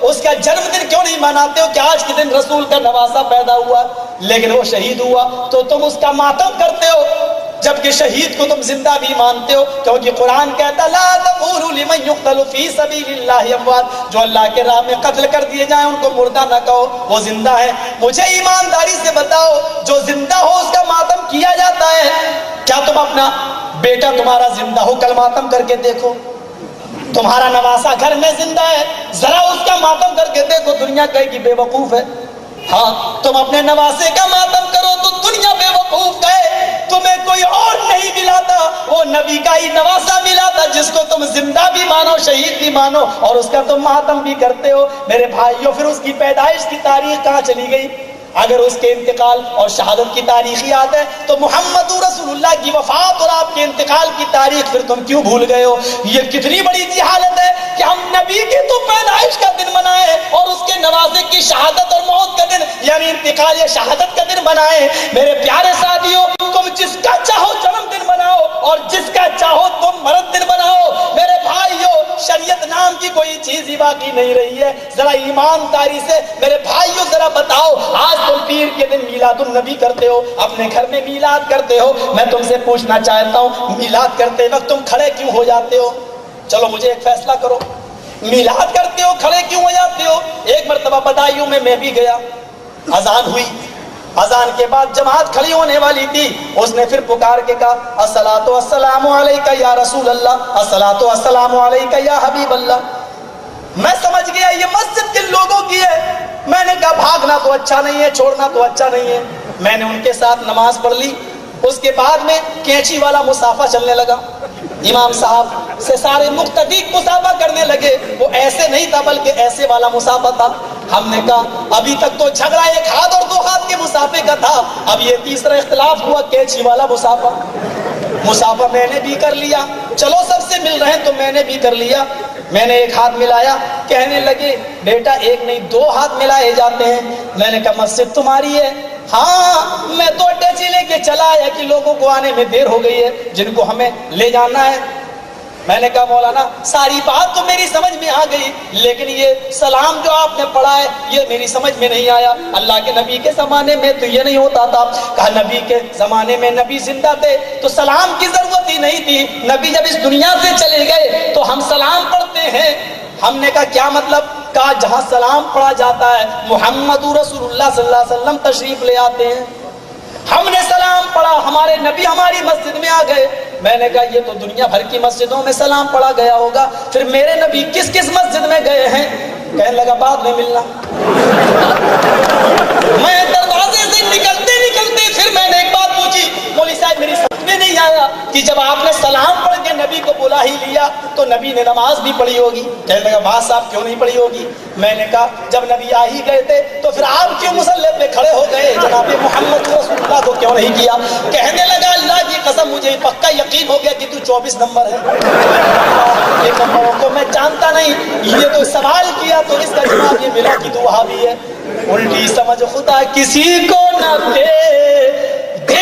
اس کا جنم دن کیوں نہیں مناتے ہو کہ آج کے دن رسول کا نواسا پیدا ہوا لیکن وہ شہید ہوا تو تم اس کا ماتم کرتے ہو، جبکہ شہید کو تم زندہ بھی مانتے ہو، کیونکہ قرآن کہتا لا تقولوا لمن يقتل في سبيل الله اموات، جو اللہ کے راہ میں قتل کر دیے جائیں ان کو مردہ نہ کہو، وہ زندہ ہے۔ مجھے ایمانداری سے بتاؤ جو زندہ ہو اس کا ماتم کیا جاتا ہے؟ کیا تم اپنا بیٹا تمہارا زندہ ہو کل ماتم کر کے دیکھو، تمہارا نواسا گھر میں زندہ ہے ذرا اس کا ماتم کر کے دیکھو، دنیا کہے کہ بے وقوف ہے۔ ہاں تم اپنے نواسے کا ماتم کرو تو دنیا بے وقوف کہے، تمہیں کوئی اور نہیں ملا تھا، وہ نبی کا ہی نواسا ملا تھا جس کو تم زندہ بھی مانو شہید بھی مانو اور اس کا تم ماتم بھی کرتے ہو۔ میرے بھائیوں پھر اس کی پیدائش کی تاریخ کہاں چلی گئی؟ اگر اس کے انتقال اور شہادت کی تاریخ یاد ہے تو محمد رسول اللہ کی وفات اور آپ کے انتقال کی تاریخ پھر تم کیوں بھول گئے ہو؟ یہ کتنی بڑی جہالت ہے کہ ہم نبی کی تو پیدائش کا دن منائیں اور اس کے نواسے کی شہادت اور موت کا دن یعنی انتقال یا شہادت کا دن منائیں۔ میرے پیارے ساتھیوں، تم جس کا چاہو جنم دن مناؤ اور جس کا چاہو تم مرد دن مناؤ، میرے بھائیوں شریعت نام کی کوئی چیز ہی باقی نہیں رہی ہے۔ ذرا ایمانداری سے میرے بھائیوں ذرا بتاؤ، آج تم پیر کے دن میلاد النبی کرتے ہو، اپنے گھر میں میلاد کرتے ہو، میں تم سے پوچھنا چاہتا ہوں میلاد کرتے وقت تم کھڑے کیوں ہو جاتے ہو؟ چلو مجھے ایک فیصلہ کرو، میلاد کرتے ہو کھڑے کیوں ہو جاتے ہو؟ ایک مرتبہ بدایوں میں بھی گیا، اذان ہوئی، اذان کے بعد جماعت کھڑی ہونے والی تھی، اس نے پھر پکار کے کہا الصلاۃ والسلام علیک یا رسول اللہ، الصلاۃ والسلام علیک یا حبیب اللہ۔ میں سمجھ گیا یہ مسجد کن لوگوں کی ہے، میں نے کہا بھاگنا تو اچھا نہیں ہے، چھوڑنا تو اچھا نہیں ہے، میں نے ان کے ساتھ نماز پڑھ لی۔ اس کے بعد میں کینچی والا مسافہ چلنے لگا، امام صاحب سے سارے مقتدی مسافہ کرنے لگے، وہ ایسے نہیں تھا بلکہ ایسے والا مسافہ تھا۔ ہم نے کہا ابھی تک تو جھگڑا ایک ہاتھ اور دو ہاتھ کے مسافے کا تھا، اب یہ تیسرا اختلاف ہوا کینچی والا مسافہ۔ مسافہ میں نے بھی کر لیا، چلو سب سے مل رہے ہیں تو میں نے بھی کر لیا، میں نے ایک ہاتھ ملایا، کہنے لگے بیٹا ایک نہیں دو ہاتھ ملائے جاتے ہیں۔ میں نے کہا مسجد تمہاری ہے؟ ہاں میں تو اٹیچی لے کے چلا آیا کہ لوگوں کو آنے میں دیر ہو گئی ہے جن کو ہمیں لے جانا ہے۔ میں نے کہا مولانا ساری بات تو میری سمجھ میں آ گئی لیکن یہ سلام جو آپ نے پڑھا ہے یہ میری سمجھ میں نہیں آیا، اللہ کے نبی کے زمانے میں تو یہ نہیں ہوتا تھا۔ کہا نبی کے زمانے میں نبی زندہ تھے تو سلام کی ضرورت ہی نہیں تھی، نبی جب اس دنیا سے چلے گئے تو ہم سلام پڑھتے ہیں۔ ہم نے کہا کیا مطلب؟ کہا جہاں سلام پڑھا جاتا ہے محمد رسول اللہ صلی اللہ علیہ وسلم تشریف لے آتے ہیں، ہم نے سلام پڑھا، ہمارے نبی ہماری مسجد میں آ گئے۔ میں نے کہا یہ تو دنیا بھر کی مسجدوں میں سلام پڑھا گیا ہوگا، پھر میرے نبی کس کس مسجد میں گئے ہیں؟ کہنے لگا بعد میں ملنا۔ میں دروازے سے نکلتے پھر میں نے ایک بات پوچھی، مولوی صاحب میری سمجھ میں نہیں آیا کہ جب آپ نے سلام پڑھ کے نبی کو بلا ہی لیا تو نبی نے نماز بھی پڑھی ہوگی۔ کہنے لگا باز صاحب کیوں نہیں پڑھی ہوگی؟ میں نے کہا جب نبی آ ہی گئے تھے تو پھر آپ کیوں مصلی پہ کھڑے ہو گئے، جناب محمد رسول اللہ کو کیوں نہیں کیا؟ کہنے لگا اللہ کی قسم مجھے پکا یقین ہو گیا کہ تو 24 نمبر ہے، ایک نمبروں کو میں جانتا نہیں، یہ تو سوال کیا تو اس کا جواب یہ ملا کہ تو وہابی ہے۔ الٹی سمجھ خدا کسی کو نہ دے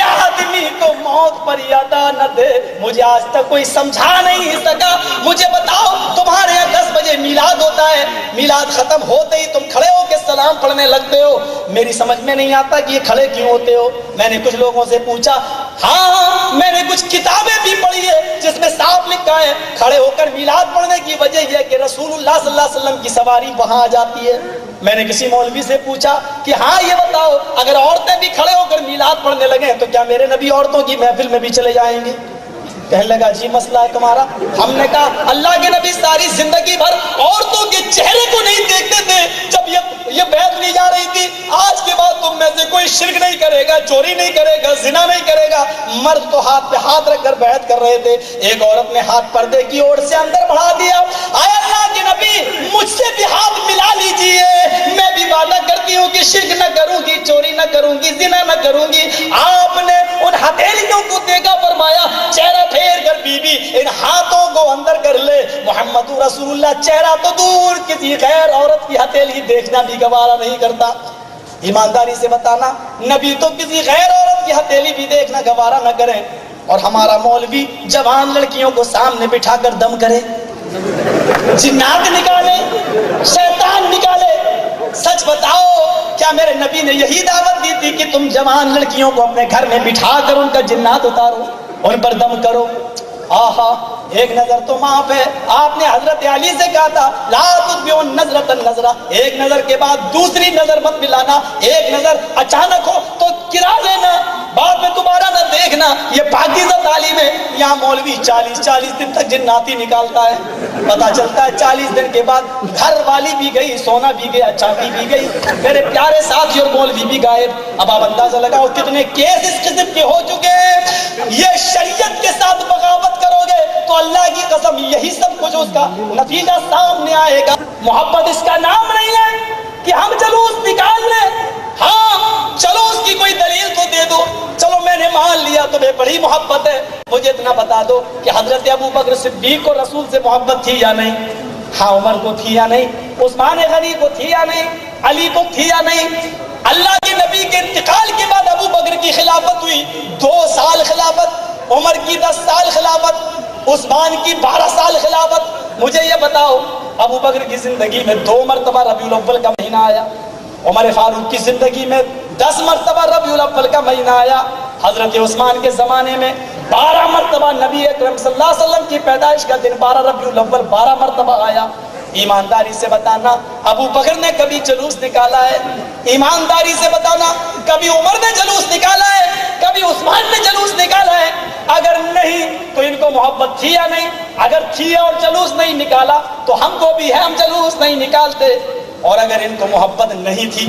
آدمی کو موت پر یادا نہ دے، مجھے آج تک کوئی سمجھا نہیں سکا۔ مجھے بتاؤ تمہارے یہاں 10 بجے میلاد ہوتا ہے، میلاد ختم ہوتے ہی تم کھڑے ہو کے سلام پڑھنے لگتے ہو، میری سمجھ میں نہیں آتا کہ یہ کھڑے کیوں ہوتے ہو۔ میں نے کچھ لوگوں سے پوچھا، ہاں میں نے کچھ کتابیں بھی پڑھی ہے جس میں صاف لکھا ہے کھڑے ہو کر میلاد پڑھنے کی وجہ یہ ہے کہ رسول اللہ صلی اللہ علیہ وسلم کی سواری وہاں آ جاتی ہے۔ میں نے کسی مولوی سے پوچھا کہ ہاں یہ بتاؤ اگر عورتیں بھی کھڑے ہو کر میلاد پڑھنے لگے تو کیا میرے نبی عورتوں کی محفل میں بھی چلے جائیں گے؟ کہنے لگا جی مسئلہ ہے تمہارا۔ ہم نے کہا اللہ کے نبی ساری زندگی بھر عورتوں کے چہرے کو نہیں دیکھتے تھے، جب یہ بیعت لی جا رہی تھی آج کے بعد تم میں سے کوئی شرک نہیں کرے گا، چوری نہیں کرے گا، زنا نہیں کرے گا، مرد تو ہاتھ پہ ہاتھ رکھ کر بیعت کر رہے تھے، ایک عورت نے ہاتھ پردے کی اوٹ سے اندر بڑھا دیا۔ آئے اللہ کے نبی مجھ سے بھی ہاتھ ملا لیجئے، میں بھی وعدہ کرتی ہوں کہ شرک نہ کروں گی، چوری نہ کروں گی، زنا نہ کروں گی۔ آپ نے ان ہتھیلیوں کو دیکھا، فرمایا چہرہ پھیر کر بی بی ان ہاتھوں کو اندر کر لے۔ محمد رسول اللہ چہرہ تو دور کسی غیر عورت کی ہتھیلی دیکھنا بھی گوارا نہیں کرتا۔ ایمانداری سے بتانا نبی تو کسی غیر عورت کی ہتھیلی بھی دیکھنا گوارا نہ کریں، اور ہمارا مولوی جوان لڑکیوں کو سامنے بٹھا کر دم کرے، جنات نکالے، شیطان نکالے میرے نبی نے یہی دعوت دی تھی کہ تم جوان لڑکیوں کو اپنے گھر میں بٹھا کر ان کا جنات اتارو، ان پر دم کرو۔ آہا، ایک نظر تو معاف ہے، آپ نے حضرت علی سے کہا تھا لا تتبعوا نظرۃ النظرہ، ایک نظر کے بعد دوسری نظر مت ملانا، ایک نظر اچانک ہو تو گرا لینا، بعد میں دوبارہ نہ دیکھنا۔ یہ پاکیزہ تعلیم ہے۔ یہاں مولوی 40 دن تک جناتی نکالتا ہے، پتا چلتا ہے 40 دن کے بعد گھر والی بھی گئی، سونا بھی گیا، چاندی بھی گئی، میرے پیارے ساتھی اور مولوی بھی غائب۔ اب آپ اندازہ لگاؤ کتنے کیس اس قسم کے ہو چکے ہیں۔ یہ شریعت کے ساتھ بغاوت کرو گے تو اللہ کی قسم یہی سب کچھ اس کا نتیجہ سامنے آئے گا۔ محبت اس کا نام نہیں ہے کہ ہم جلوس نکال لیں، ہاں چلو اس کی کوئی دلیل تو دے دو، چلو میں نے مان لیا تمہیں بڑی محبت ہے، مجھے اتنا بتا دو کہ حضرت ابو بکر صدیق کو رسول سے محبت تھی یا نہیں؟ ہاں عمر کو تھی یا نہیں؟ عثمان غنی کو تھی یا نہیں؟ علی کو تھی یا نہیں؟ اللہ کے نبی کے انتقال کے بعد ابو بکر کی خلافت ہوئی، 2 سال خلافت، عمر کی 10 سال خلافت، عثمان کی 12 سال خلافت۔ مجھے یہ بتاؤ ابو بکر کی زندگی میں 2 مرتبہ ربیع الاول کا مہینہ آیا، عمر فاروق کی زندگی میں 10 مرتبہ ربیع الاول کا مہینہ آیا، حضرت عثمان کے زمانے میں 12 مرتبہ نبی اکرم صلی اللہ علیہ وسلم کی پیدائش کا دن 12 ربیع الاول 12 مرتبہ آیا۔ ایمانداری سے بتانا ابو بکر نے کبھی جلوس نکالا ہے؟ ایمانداری سے بتانا کبھی عمر نے جلوس نکالا ہے؟ کبھی عثمان نے جلوس نکالا ہے؟ اگر نہیں تو ان کو محبت تھی یا نہیں؟ اگر تھی اور جلوس نہیں نکالا تو ہم کو بھی ہے، ہم جلوس نہیں نکالتے۔ اور اگر ان کو محبت نہیں تھی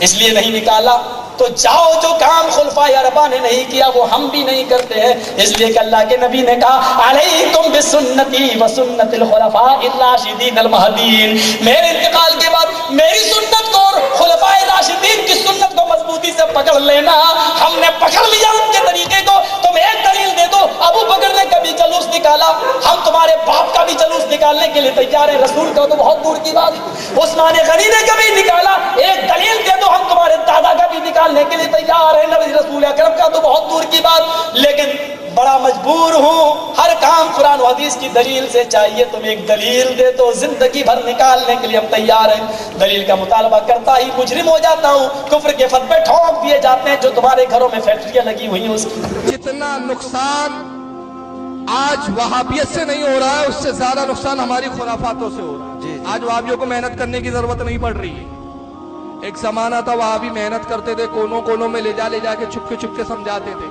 اس لیے نہیں نکالا تو جاؤ جو کام خلفائے اربعہ نے نہیں کیا وہ ہم بھی نہیں کرتے ہیں، اس لیے کہ اللہ کے نبی نے کہا علیکم بسنتی وسنت الخلفاء الراشدین المہدیین، میرے انتقال کے بعد میری سنت کو اور خلفائے راشدین کی سنت کو مضبوطی سے پکڑ لینا۔ ہم نے پکڑ لیا ان کے طریقے کو، تم ایک دلیل دے دو ابو بکر نے کبھی جلوس نکالا؟ ہم تمہارے باپ کا بھی جلوس نکالنے کے لیے تیار ہیں، رسول کا تو بہت دور کی بات۔ عثمان غنی نے کبھی نکالا؟ ایک دلیل دے دو، ہم تمہارے دادا کا بھی نکالنے کے لیے تیار ہے، نبی رسول اکرم کا تو بہت دور کی بات۔ لیکن بڑا مجبور ہوں، ہر کام قرآن و حدیث کی دلیل سے چاہیے، تم ایک دلیل دے تو زندگی بھر نکالنے کے لیے ہم تیار ہیں۔ دلیل کا مطالبہ کرتا ہی مجرم ہو جاتا ہوں، کفر کے فتوے ٹھونک دیے جاتے ہیں جو تمہارے گھروں میں فیکٹریاں لگی ہوئی ہیں اس کی۔ جتنا نقصان آج وہابیت سے نہیں ہو رہا ہے اس سے زیادہ نقصان ہماری خرافاتوں سے ہو رہا ہے۔ آج وہابیوں کو محنت کرنے کی ضرورت نہیں پڑ رہی ہے۔ ایک زمانہ تھا وہابی محنت کرتے تھے، کونوں میں لے جا کے چھپ کے سمجھاتے تھے،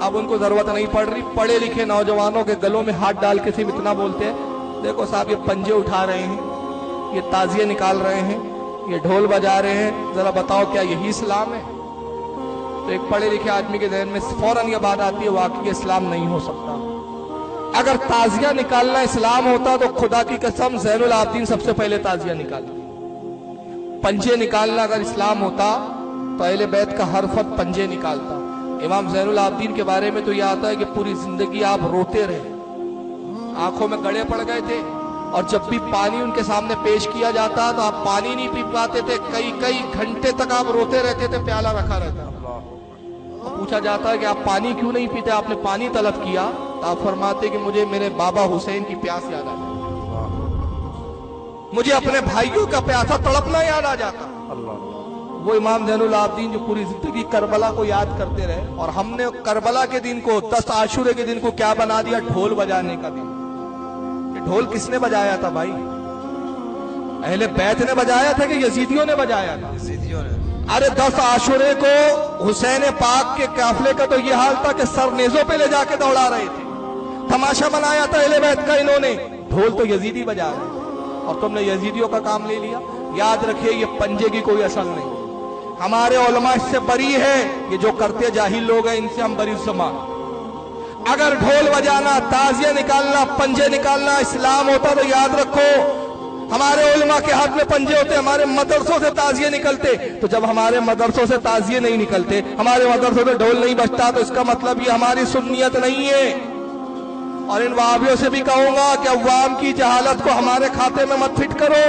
اب ان کو ضرورت نہیں پڑ رہی۔ پڑھے لکھے نوجوانوں کے گلوں میں ہاتھ ڈال کے صرف اتنا بولتے ہیں، دیکھو صاحب یہ پنجے اٹھا رہے ہیں، یہ تازیے نکال رہے ہیں، یہ ڈھول بجا رہے ہیں، ذرا بتاؤ کیا یہی اسلام ہے؟ تو ایک پڑھے لکھے آدمی کے ذہن میں فوراً یہ بات آتی ہے واقعی اسلام نہیں ہو سکتا۔ اگر تازیہ نکالنا اسلام ہوتا تو خدا کی قسم زین العابدین سب سے پہلے تازیہ نکالتا۔ پنجے نکالنا اگر اسلام ہوتا تو اہل بیت کا ہر فرد پنجے نکالتا۔ امام زین العابدین کے بارے میں تو یہ آتا ہے کہ پوری زندگی آپ روتے رہے، آنکھوں میں گڑے پڑ گئے تھے، اور جب بھی پانی ان کے سامنے پیش کیا جاتا تو آپ پانی نہیں پی پاتے تھے، کئی گھنٹے تک آپ روتے رہتے تھے، پیالہ رکھا رہتا۔ پوچھا جاتا ہے کہ آپ پانی کیوں نہیں پیتے، آپ نے پانی طلب کیا تو آپ فرماتے کہ مجھے میرے بابا حسین کی پیاس یاد آ جاتی، مجھے اپنے بھائیوں کا پیاسا تڑپنا یاد آ جاتا۔ وہ امام زین العابدین جو پوری زندگی کربلا کو یاد کرتے رہے، اور ہم نے کربلا کے دن کو 10 عاشورے کے دن کو کیا بنا دیا؟ ڈھول بجانے کا دن۔ یہ ڈھول کس نے بجایا تھا بھائی؟ اہل بیت نے بجایا تھا کہ یزیدیوں نے بجایا تھا؟ یزیدیوں نے۔ ارے 10 عاشورے کو حسین پاک کے قافلے کا تو یہ حال تھا کہ سر نیزوں پہ لے جا کے دوڑا رہے تھے، تماشا بنایا تھا اہل بیت کا انہوں نے، ڈھول تو یزیدی بجا رہے، اور تم نے یزیدیوں کا کام لے لیا۔ یاد رکھیے یہ پنجے کی کوئی اصل نہیں، ہمارے علماء اس سے بری ہے، یہ جو کرتے جاہل لوگ ہیں ان سے ہم بری زمان۔ اگر ڈھول بجانا، تازیہ نکالنا، پنجے نکالنا اسلام ہوتا تو یاد رکھو ہمارے علماء کے ہاتھ میں پنجے ہوتے، ہمارے مدرسوں سے تازیے نکلتے۔ تو جب ہمارے مدرسوں سے تازیے نہیں نکلتے، ہمارے مدرسوں سے ڈھول نہیں بجتا، تو اس کا مطلب یہ ہماری سنیت نہیں ہے۔ اور ان وہابیوں سے بھی کہوں گا کہ عوام کی جہالت کو ہمارے کھاتے میں مت فٹ کرو،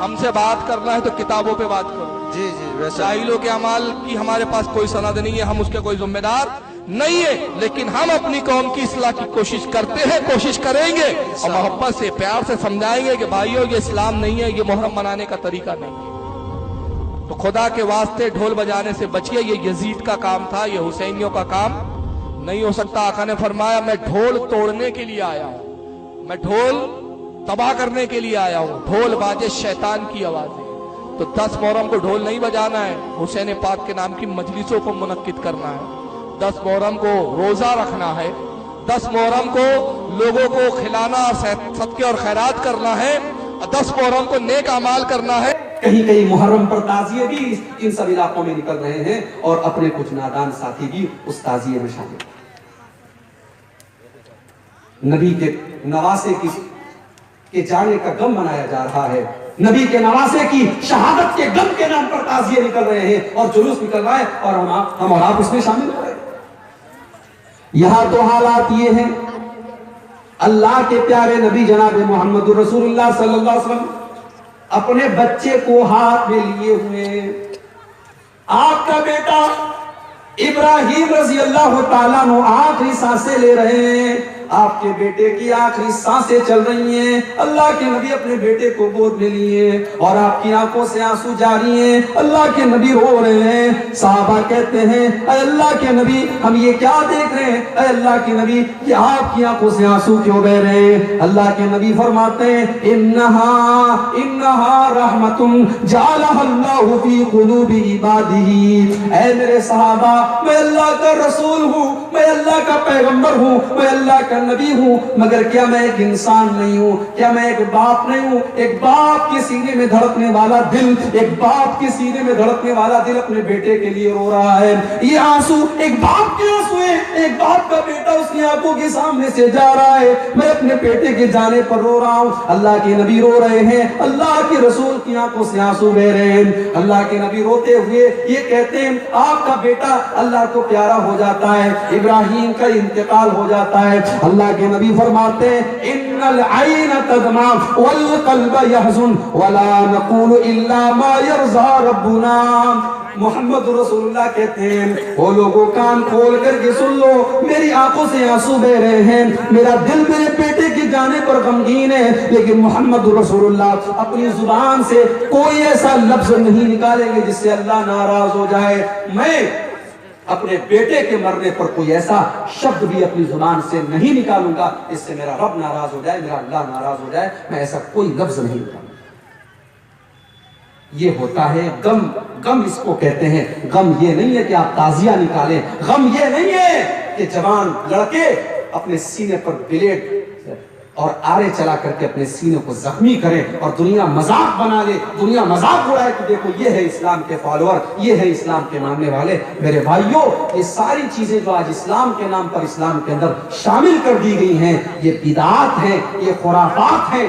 ہم سے بات کرنا ہے تو کتابوں پہ بات کرو۔ جی جاہلوں کے اعمال کی ہمارے پاس کوئی سند نہیں ہے، ہم اس کے کوئی ذمہ دار نہیں ہے، لیکن ہم اپنی قوم کی اصلاح کی کوشش کرتے ہیں، کوشش کریں گے، اور محبت سے پیار سے سمجھائیں گے کہ بھائیو یہ اسلام نہیں ہے، یہ محرم منانے کا طریقہ نہیں ہے۔ تو خدا کے واسطے ڈھول بجانے سے بچیے. یہ یزید کا کام تھا, یہ حسینیوں کا کام نہیں ہو سکتا. آقا نے فرمایا میں ڈھول توڑنے کے لیے آیا ہوں, میں ڈھول تباہ کرنے کے لیے آیا ہوں. ڈھول باجے شیطان کی آوازیں. تو 10 محرم کو ڈھول نہیں بجانا ہے, حسین پاک کے نام کی مجلسوں کو منعقد کرنا ہے. 10 محرم کو روزہ رکھنا ہے. 10 محرم کو لوگوں کو کھلانا, صدقے اور خیرات کرنا ہے. 10 محرم کو نیک اعمال کرنا ہے. کہیں کہیں محرم پر تعزیے بھی ان سب علاقوں میں نکل رہے ہیں اور اپنے کچھ نادان ساتھی بھی اس تعزیے میں شامل ہیں. نبی کے نواسے کے جانے کا غم منایا جا رہا ہے. نبی کے نواسے کی شہادت کے غم کے نام پر تعزیے نکل رہے ہیں اور جلوس نکل رہا ہے اور ہم اور آپ اس میں شامل ہو رہے ہیں. یہاں تو حالات یہ ہیں, اللہ کے پیارے نبی جناب محمد رسول اللہ صلی اللہ علیہ وسلم اپنے بچے کو ہاتھ میں لیے ہوئے. آپ کا بیٹا ابراہیم رضی اللہ تعالیٰ عنہ آخری سانسیں لے رہے ہیں. آپ کے بیٹے کی آخری سانسیں چل رہی ہیں. اللہ کے نبی اپنے بیٹے کو گود میں لیے اور آپ کی آنکھوں سے آنسو جاری ہیں. اللہ کے نبی رو رہے ہیں. صحابہ کہتے ہیں اے اللہ کے نبی ہم یہ کیا دیکھ رہے ہیں, اے اللہ کے نبی یہ آپ کی آنکھوں سے آنسو کیوں بہ رہے ہیں. اللہ کے نبی فرماتے ہیں انہا رحمت جعلها اللہ فی قلوب عبادہ. اے میرے صحابہ, میں اللہ کا رسول ہوں, میں اللہ کا پیغمبر ہوں, میں اللہ کا نبی ہوں, مگر کیا میں ایک انسان نہیں ہوں؟ کیا میں ایک باپ نہیں ہوں؟ ایک باپ کے سینے میں دھڑکنے والا دل, ایک باپ کے سینے میں دھڑکنے والا دل اپنے بیٹے کے لیے رو رہا ہے. یہ آنسو ایک باپ کے آنسو ہیں. ایک باپ کا بیٹا اس کی آنکھوں کے سامنے سے جا رہا ہے. میں اپنے بیٹے کے جانے پر رو رہا ہوں. اللہ کے نبی رو رہے ہیں, اللہ کے رسول کی آنکھوں سے آنسو بہ رہے ہیں. اللہ کے نبی روتے ہوئے یہ کہتے ہیں آپ کا بیٹا اللہ کو پیارا ہو جاتا ہے, ابراہیم کا انتقال ہو جاتا ہے. اللہ کے نبی فرماتے ہیں ان العین تدمع والقلب يحزن ولا نقول الا ما يرضى ربنا. محمد رسول اللہ کہتے ہیں وہ لوگوں کان کھول کر کے سن لو, میری آنکھوں سے آنسو بہ رہے ہیں, میرا دل میرے بیٹے کے جانے پر غمگین ہے, لیکن محمد رسول اللہ اپنی زبان سے کوئی ایسا لفظ نہیں نکالیں گے جس سے اللہ ناراض ہو جائے. میں اپنے بیٹے کے مرنے پر کوئی ایسا شبد بھی اپنی زبان سے نہیں نکالوں گا اس سے میرا رب ناراض ہو جائے, میرا اللہ ناراض ہو جائے. میں ایسا کوئی لفظ نہیں نکالوں. یہ ہوتا ہے غم. غم اس کو کہتے ہیں. غم یہ نہیں ہے کہ آپ تعزیہ نکالیں, غم یہ نہیں ہے کہ جوان لڑکے اپنے سینے پر بلیڈ اور آرے چلا کر کے اپنے سینے کو زخمی کریں اور دنیا مذاق بنا لے, دنیا مذاق اڑائے کہ دیکھو یہ ہے اسلام کے فالوور, یہ ہے اسلام کے ماننے والے. میرے بھائیوں, یہ ساری چیزیں جو آج اسلام کے نام پر اسلام کے اندر شامل کر دی گئی ہیں یہ بدعات ہیں, یہ خرافات ہیں.